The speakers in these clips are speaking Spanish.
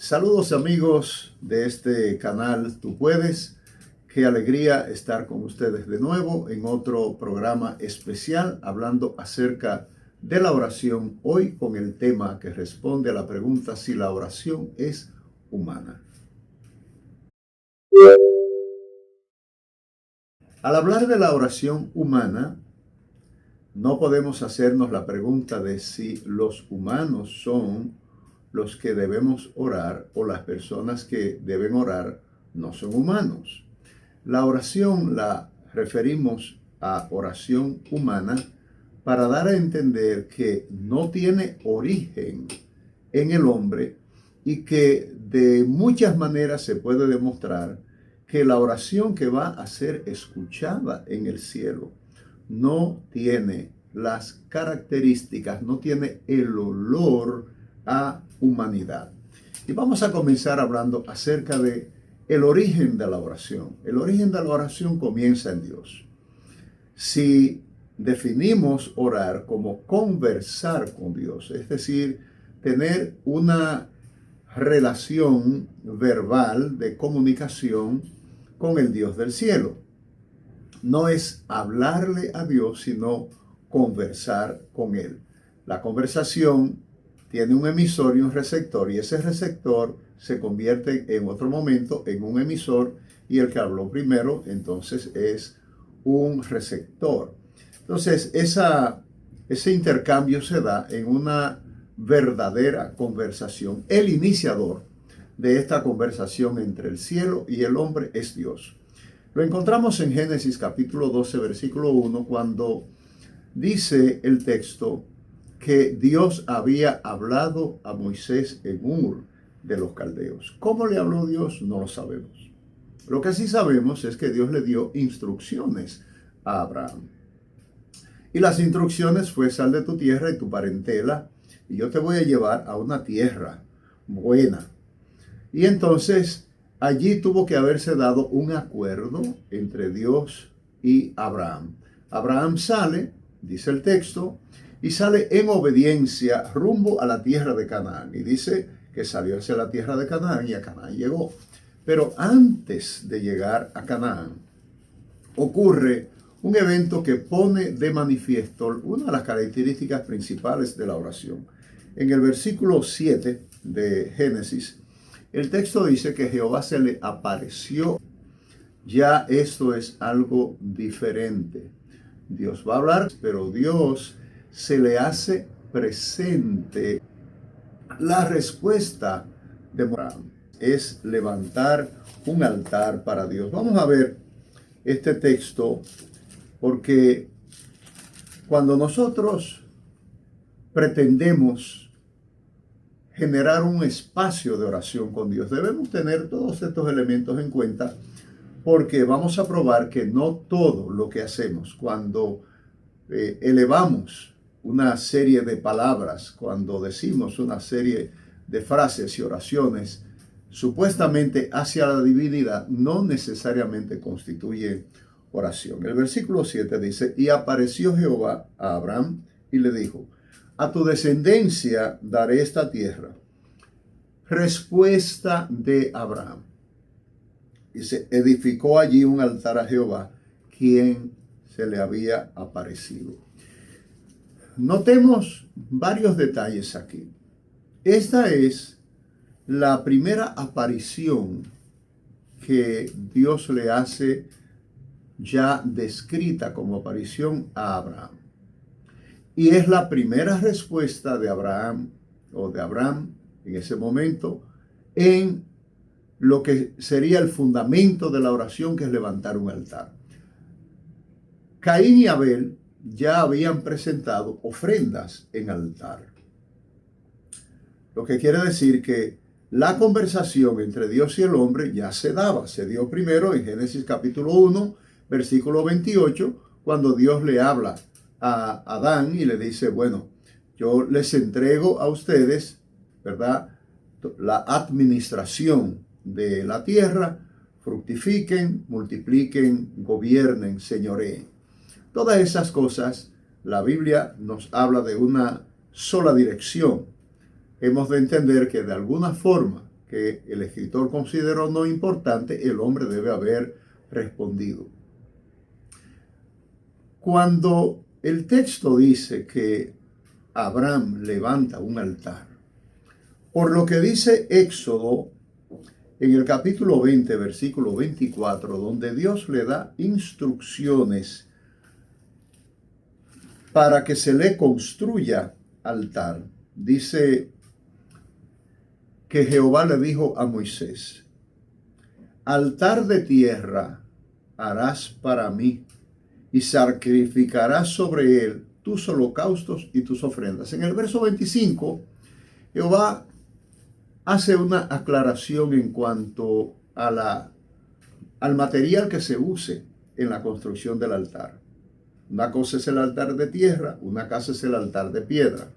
Saludos amigos de este canal Tú Puedes. Qué alegría estar con ustedes de nuevo en otro programa especial hablando acerca de la oración. Hoy con el tema que responde a la pregunta si la oración es humana. Al hablar de la oración humana, no podemos hacernos la pregunta de si los humanos son los que debemos orar o las personas que deben orar no son humanos. La oración la referimos a oración humana para dar a entender que no tiene origen en el hombre y que de muchas maneras se puede demostrar que la oración que va a ser escuchada en el cielo no tiene las características, no tiene el olor a humanidad. Y vamos a comenzar hablando acerca de el origen de la oración. El origen de la oración comienza en Dios. Si definimos orar como conversar con Dios, es decir, tener una relación verbal de comunicación con el Dios del cielo. No es hablarle a Dios, sino conversar con Él. La conversación tiene un emisor y un receptor, y ese receptor se convierte en otro momento en un emisor, y el que habló primero entonces es un receptor. Entonces ese intercambio se da en una verdadera conversación. El iniciador de esta conversación entre el cielo y el hombre es Dios. Lo encontramos en Génesis capítulo 12, versículo 1, cuando dice el texto que Dios había hablado a Moisés en Ur de los caldeos. ¿Cómo le habló Dios? No lo sabemos. Lo que sí sabemos es que Dios le dio instrucciones a Abraham. Y las instrucciones fue: sal de tu tierra y tu parentela, y yo te voy a llevar a una tierra buena. Y entonces allí tuvo que haberse dado un acuerdo entre Dios y Abraham. Abraham sale, dice el texto, y sale en obediencia rumbo a la tierra de Canaán. Y dice que salió hacia la tierra de Canaán y a Canaán llegó. Pero antes de llegar a Canaán, ocurre un evento que pone de manifiesto una de las características principales de la oración. En el versículo 7 de Génesis, el texto dice que Jehová se le apareció. Ya esto es algo diferente. Dios va a hablar, pero Dios se le hace presente. La respuesta de Abraham es levantar un altar para Dios. Vamos a ver este texto, porque cuando nosotros pretendemos generar un espacio de oración con Dios, debemos tener todos estos elementos en cuenta, porque vamos a probar que no todo lo que hacemos cuando elevamos una serie de palabras, cuando decimos una serie de frases y oraciones supuestamente hacia la divinidad, no necesariamente constituye oración. El versículo 7 dice: y apareció Jehová a Abraham y le dijo: a tu descendencia daré esta tierra. Respuesta de Abraham. Dice: edificó allí un altar a Jehová, quien se le había aparecido. Notemos varios detalles aquí. Esta es la primera aparición que Dios le hace, ya descrita como aparición a Abraham. Y es la primera respuesta de Abraham, o de Abraham en ese momento, en lo que sería el fundamento de la oración, que es levantar un altar. Caín y Abel ya habían presentado ofrendas en altar. Lo que quiere decir que la conversación entre Dios y el hombre ya se daba. Se dio primero en Génesis capítulo 1, versículo 28, cuando Dios le habla a Adán y le dice: bueno, yo les entrego a ustedes, ¿verdad?, la administración de la tierra, fructifiquen, multipliquen, gobiernen, señoreen. Todas esas cosas, la Biblia nos habla de una sola dirección. Hemos de entender que de alguna forma que el escritor consideró no importante, el hombre debe haber respondido. Cuando el texto dice que Abraham levanta un altar, por lo que dice Éxodo en el capítulo 20, versículo 24, donde Dios le da instrucciones para que se le construya altar, dice que Jehová le dijo a Moisés: altar de tierra harás para mí, y sacrificarás sobre él tus holocaustos y tus ofrendas. En el verso 25, Jehová hace una aclaración en cuanto a al material que se use en la construcción del altar. Una cosa es el altar de tierra, una cosa es el altar de piedra.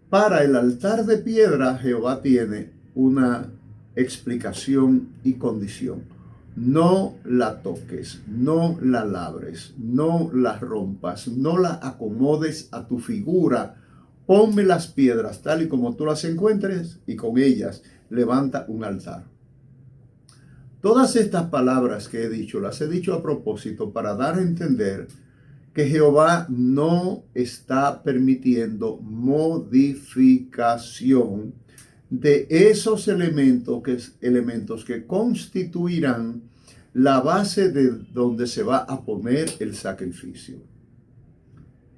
Para el altar de piedra, Jehová tiene una explicación y condición. No la toques, no la labres, no la rompas, no la acomodes a tu figura. Ponme las piedras tal y como tú las encuentres y con ellas levanta un altar. Todas estas palabras que he dicho, las he dicho a propósito para dar a entender que Jehová no está permitiendo modificación de esos elementos que constituirán la base de donde se va a poner el sacrificio.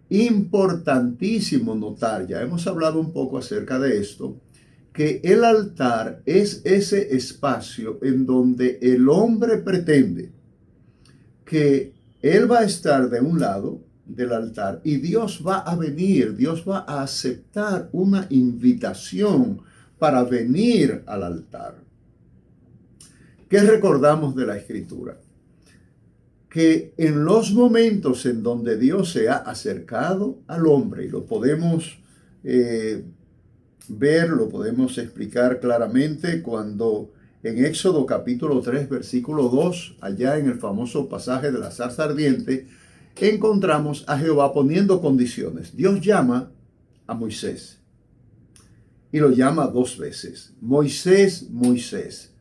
Importantísimo notar, ya hemos hablado un poco acerca de esto, que el altar es ese espacio en donde el hombre pretende que él va a estar de un lado del altar y Dios va a venir, Dios va a aceptar una invitación para venir al altar. ¿Qué recordamos de la Escritura? Que en los momentos en donde Dios se ha acercado al hombre, y lo podemos ver, lo podemos explicar claramente cuando en Éxodo capítulo 3, versículo 2, allá en el famoso pasaje de la zarza ardiente, encontramos a Jehová poniendo condiciones. Dios llama a Moisés y lo llama dos veces: Moisés, Moisés.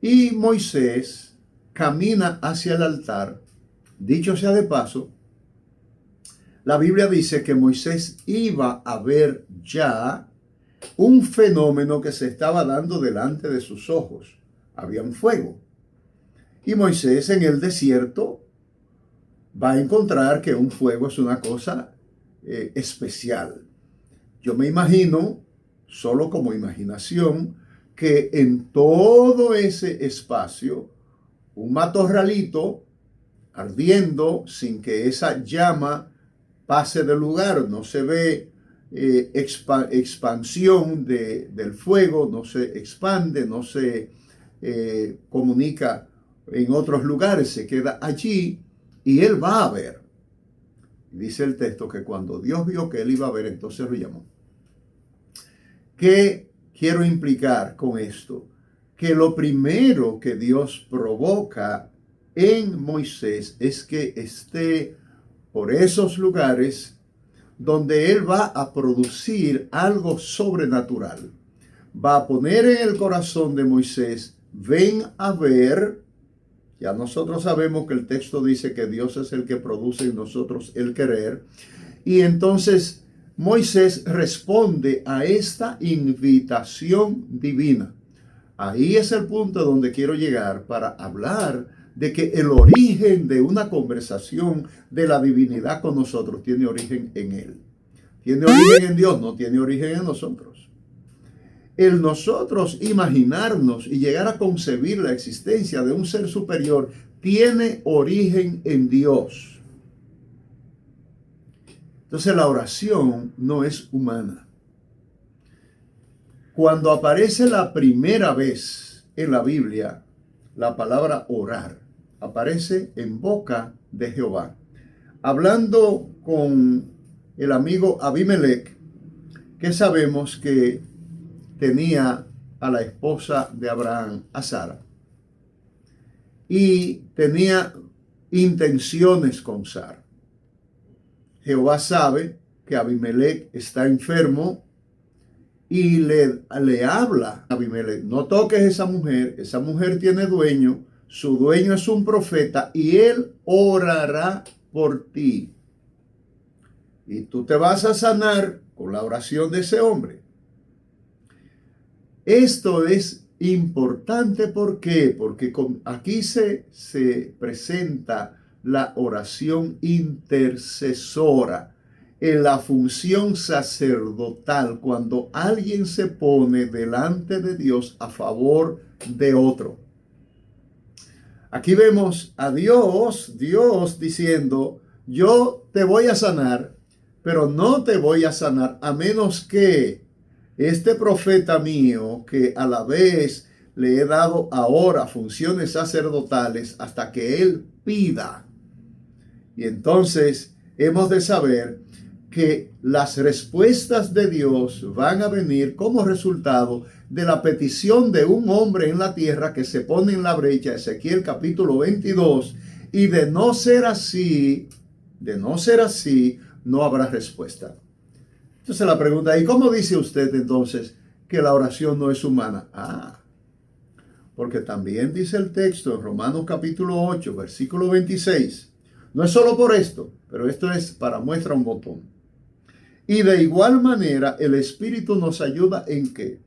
Y Moisés camina hacia el altar. Dicho sea de paso, la Biblia dice que Moisés iba a ver ya un fenómeno que se estaba dando delante de sus ojos. Había un fuego. Y Moisés en el desierto va a encontrar que un fuego es una cosa especial. Yo me imagino, solo como imaginación, que en todo ese espacio, un matorralito ardiendo sin que esa llama pase del lugar, no se ve expansión del fuego, no se expande, no se comunica en otros lugares, se queda allí y él va a ver. Dice el texto que cuando Dios vio que él iba a ver, entonces lo llamó. ¿Qué quiero implicar con esto? Que lo primero que Dios provoca en Moisés es que esté por esos lugares donde él va a producir algo sobrenatural. Va a poner en el corazón de Moisés: ven a ver. Ya nosotros sabemos que el texto dice que Dios es el que produce en nosotros el querer. Y entonces Moisés responde a esta invitación divina. Ahí es el punto donde quiero llegar para hablar de que el origen de una conversación de la divinidad con nosotros tiene origen en Él. Tiene origen en Dios, no tiene origen en nosotros. El nosotros imaginarnos y llegar a concebir la existencia de un ser superior tiene origen en Dios. Entonces la oración no es humana. Cuando aparece la primera vez en la Biblia la palabra orar, aparece en boca de Jehová. Hablando con el amigo Abimelech, que sabemos que tenía a la esposa de Abraham, a Sara, y tenía intenciones con Sara. Jehová sabe que Abimelech está enfermo y le habla a Abimelech: no toques esa mujer tiene dueño, su dueño es un profeta y él orará por ti. Y tú te vas a sanar con la oración de ese hombre. Esto es importante, ¿por qué? Porque aquí se presenta la oración intercesora en la función sacerdotal, cuando alguien se pone delante de Dios a favor de otro. Aquí vemos a Dios diciendo: yo te voy a sanar, pero no te voy a sanar a menos que este profeta mío, que a la vez le he dado ahora funciones sacerdotales, hasta que él pida. Y entonces hemos de saber que las respuestas de Dios van a venir como resultado de la petición de un hombre en la tierra que se pone en la brecha, Ezequiel capítulo 22, y de no ser así, no habrá respuesta. Entonces la pregunta: ¿y cómo dice usted entonces que la oración no es humana? Porque también dice el texto en Romanos capítulo 8, versículo 26. No es solo por esto, pero esto es para muestra un botón. Y de igual manera el Espíritu nos ayuda ¿en qué?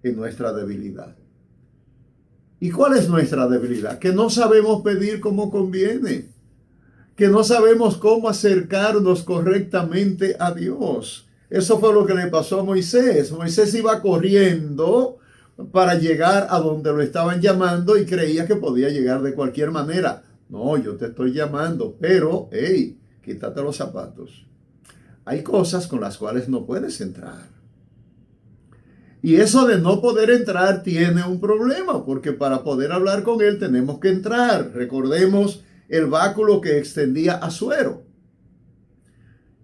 En nuestra debilidad. ¿Y cuál es nuestra debilidad? Que no sabemos pedir como conviene. Que no sabemos cómo acercarnos correctamente a Dios. Eso fue lo que le pasó a Moisés. Moisés iba corriendo para llegar a donde lo estaban llamando y creía que podía llegar de cualquier manera. No, yo te estoy llamando, pero, hey, quítate los zapatos. Hay cosas con las cuales no puedes entrar. Y eso de no poder entrar tiene un problema, porque para poder hablar con él tenemos que entrar. Recordemos el báculo que extendía Asuero.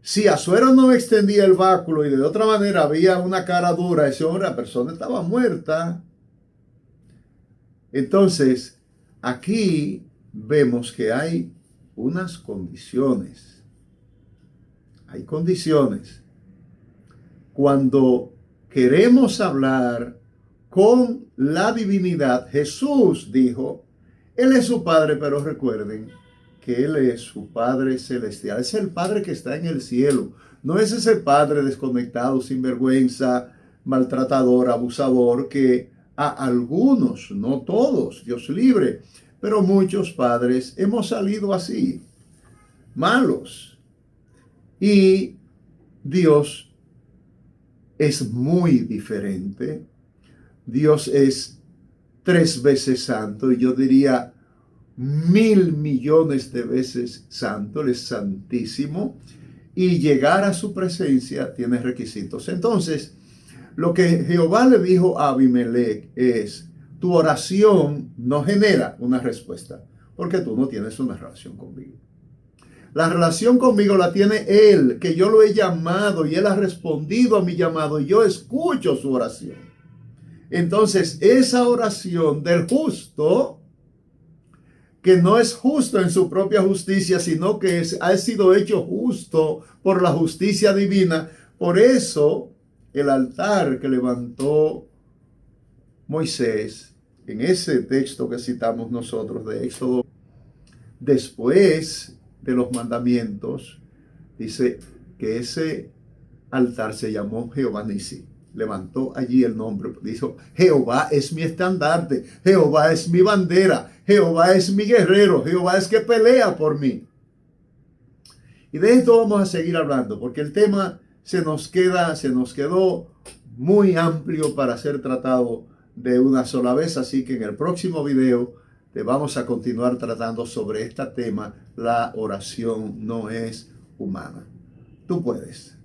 Si Asuero no extendía el báculo y de otra manera había una cara dura, ese hombre, la persona estaba muerta. Entonces, aquí vemos que hay unas condiciones. Hay condiciones. Cuando queremos hablar con la divinidad, Jesús dijo: Él es su Padre, pero recuerden que Él es su Padre celestial. Es el Padre que está en el cielo. No es ese Padre desconectado, sinvergüenza, maltratador, abusador, que a algunos, no todos, Dios libre, pero muchos padres hemos salido así, malos. Y Dios es muy diferente. Dios es 3 veces santo, y yo diría 1000 millones de veces santo. Él es santísimo, y llegar a su presencia tiene requisitos. Entonces, lo que Jehová le dijo a Abimelech es: tu oración no genera una respuesta, porque tú no tienes una relación conmigo. La relación conmigo la tiene Él, que yo lo he llamado y Él ha respondido a mi llamado y yo escucho su oración. Entonces, esa oración del justo, que no es justo en su propia justicia, sino que ha sido hecho justo por la justicia divina. Por eso, el altar que levantó Moisés, en ese texto que citamos nosotros de Éxodo, después de los mandamientos, dice que ese altar se llamó Jehová Nisi. Levantó allí el nombre, dijo: Jehová es mi estandarte, Jehová es mi bandera, Jehová es mi guerrero, Jehová es que pelea por mí. Y de esto vamos a seguir hablando, porque el tema se nos quedó muy amplio para ser tratado de una sola vez. Así que en el próximo video te vamos a continuar tratando sobre este tema: la oración no es humana. Tú puedes.